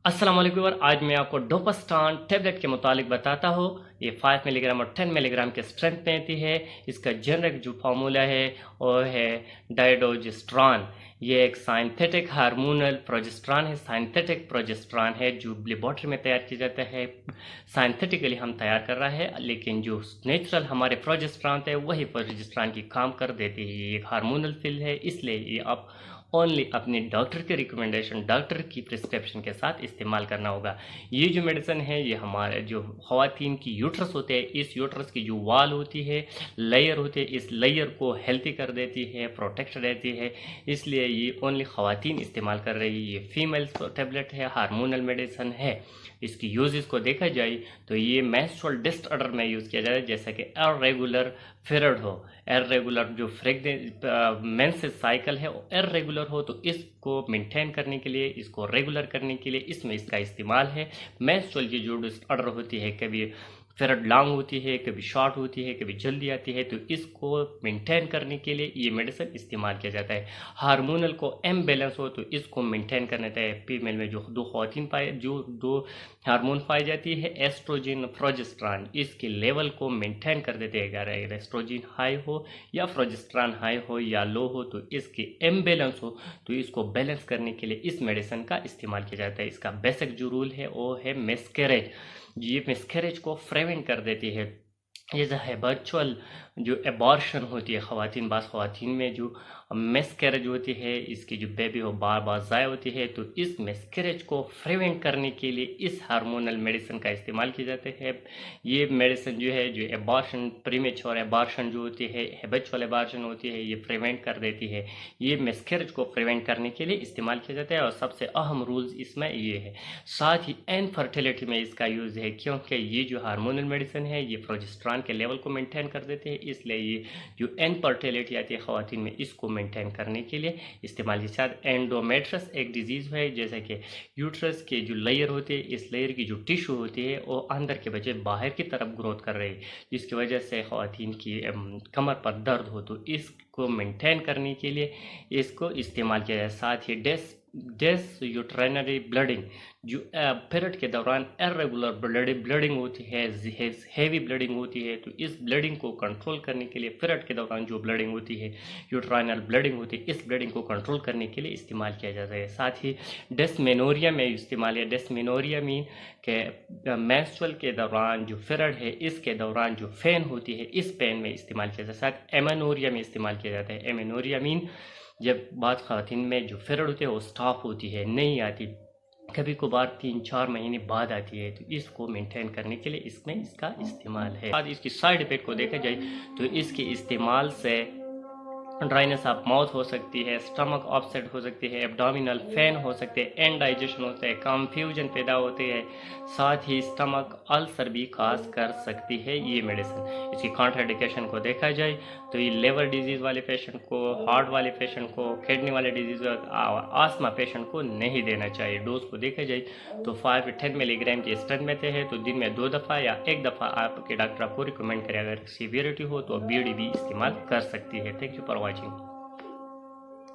अस्सलाम वालेकुम और आज मैं आपको डोपास्टान टेबलेट के मुतालिक बताता हूँ। ये 5 मिलीग्राम और 10 मिलीग्राम के स्ट्रेंथ में आती है। इसका जेनरिक जो फार्मूला है वो है डायडोजिस्ट्रान। ये एक साइंथेटिक हार्मोनल प्रोजेस्ट्रान है। साइंथेटिक प्रोजेस्ट्रान है जो लेबॉर्ट्री में तैयार किया जाता है। साइंथेटिकली हम तैयार कर रहे हैं, लेकिन जो नेचुरल हमारे प्रोजेस्ट्रान है वही प्रोजेस्ट्रान की काम कर देती है। ये एक हार्मोनल फील्ड है, इसलिए ये आप ओनली अपने डॉक्टर के रिकमेंडेशन, डॉक्टर की प्रिस्क्रिप्शन के साथ इस्तेमाल करना होगा। ये जो मेडिसिन है ये हमारे जो ख़वातीन की यूट्रस होते हैं, इस यूट्रस की जो वाल होती है, लेयर होती है, इस लेयर को हेल्थी कर देती है, प्रोटेक्ट रहती है। इसलिए ये ओनली ख़वातीन इस्तेमाल कर रही है। ये फीमेल टैबलेट है, हार्मोनल मेडिसिन है। इसकी यूजेस को देखा जाए तो ये मेंस्ट्रुअल डिसऑर्डर में यूज़ किया जाता है, जैसे कि इरेगुलर पीरियड हो, इरेगुलर जो मेंसेस साइकिल है वो इरेगुलर हो, तो इसको मेंटेन करने के लिए, इसको रेगुलर करने के लिए इसमें इसका इस्तेमाल है। मेंस्ट्रुअल की जो डिसऑर्डर होती है, कभी पीरियड लॉन्ग होती है, कभी शॉर्ट होती है, कभी जल्दी आती है, तो इसको मेंटेन करने के लिए ये मेडिसिन इस्तेमाल किया जाता है। हार्मोनल को इम्बैलेंस हो तो इसको मेंटेन करना है। फीमेल में जो दो हार्मोन पाई जाती है, एस्ट्रोजन, प्रोजेस्ट्रान, इसके लेवल को मेंटेन कर देते हैं। अगर एस्ट्रोजन हाई हो या प्रोजेस्ट्रान हाई हो या लो हो तो इसके इम्बैलेंस हो, तो इसको बैलेंस करने के लिए इस मेडिसिन का इस्तेमाल किया जाता है। इसका बेसिक जो रूल है वो है मिसकैरेज। ये मिसकैरेज को प्रिवेंट कर देती है। ये जो है वर्चुअल जो एबॉर्शन होती है, ख़वातीन में जो मिसकैरेज होती है, इसकी जो बेबी हो बार बार ज़ाया होती है, तो इस मिसकैरेज को प्रिवेंट करने के लिए इस हार्मोनल मेडिसिन का इस्तेमाल किया जाता है। ये मेडिसिन जो है, जो एबॉर्शन, प्रीमेच्योर एबॉर्शन जो होती है, हैबिचुअल एबॉर्शन होती है, ये प्रिवेंट कर देती है। ये मिसकैरेज को प्रिवेंट करने के लिए इस्तेमाल किया जाता है और सबसे अहम रूल्स इसमें ये है। साथ ही इनफर्टिलिटी में इसका यूज़ है, क्योंकि ये जो हार्मोनल मेडिसिन है ये प्रोजेस्टेरॉन के लेवल को मेंटेन कर देते हैं, इसलिए ये जो इनफर्टिलिटी आती है ख़वातीन में, इसको मेंटेन करने के लिए इस्तेमाल। के साथ एंडोमेट्रियस एक डिजीज़ है, जैसे कि यूट्रस के जो लेयर होती है, इस लेयर की जो टिश्यू होती है वो अंदर के बजाय बाहर की तरफ ग्रोथ कर रही है, जिसकी वजह से ख़वातीन की कमर पर दर्द हो, तो इसको मेंटेन करने के लिए इसको इस्तेमाल किया जाए। साथ ही यूट्राइनरी ब्लडिंग, जो पीरियड के दौरान इरेगुलर ब्लडिंग होती है, हेवी ब्लडिंग होती है, तो इस ब्लडिंग को कंट्रोल करने के लिए, पीरियड के दौरान जो ब्लडिंग होती है, यूट्राइनल ब्लडिंग होती है, इस ब्लडिंग को कंट्रोल करने के लिए इस्तेमाल किया जाता है। साथ ही डिस्मेनोरिया में इस्तेमाल है। डिस्मेनोरिया मीन के मेंस्ट्रुअल के दौरान जो पीरियड है, इसके दौरान जो पेन होती है, इस पेन में इस्तेमाल किया जाता है। साथ एमेनोरिया में इस्तेमाल किया जाता है। एमेनोरिया मीन जब बात ख़वातीन में जो पीरियड होती है वो स्टॉप होती है, नहीं आती, कभी कभार 3-4 महीने बाद आती है, तो इसको मेंटेन करने के लिए इसमें इसका इस्तेमाल है। बाद इसकी साइड इफ़ेक्ट को देखा जाए तो इसके इस्तेमाल से ड्राइनेस ऑफ माउथ हो सकती है, स्टमक अपसेट हो सकती है, एब्डोमिनल पेन हो सकते हैं, इंडाइजेशन होता है, कंफ्यूजन पैदा होते हैं, साथ ही स्टमक अल्सर भी काज कर सकती है ये मेडिसिन। इसकी कॉन्ट्राइंडिकेशन को देखा जाए तो ये लिवर डिजीज़ वाले पेशेंट को, हार्ट वाले पेशेंट को, किडनी वाले डिजीज़ और आस्मा पेशेंट को नहीं देना चाहिए। डोज को देखा जाए तो 5-10 मिलीग्राम की स्ट्रेंथ में है, तो दिन में 2 दफ़ा या 1 दफ़ा आपके डॉक्टर आपको रिकमेंड करें। अगर सीवियरिटी हो तो BD भी इस्तेमाल कर सकती है। Thank you for watching.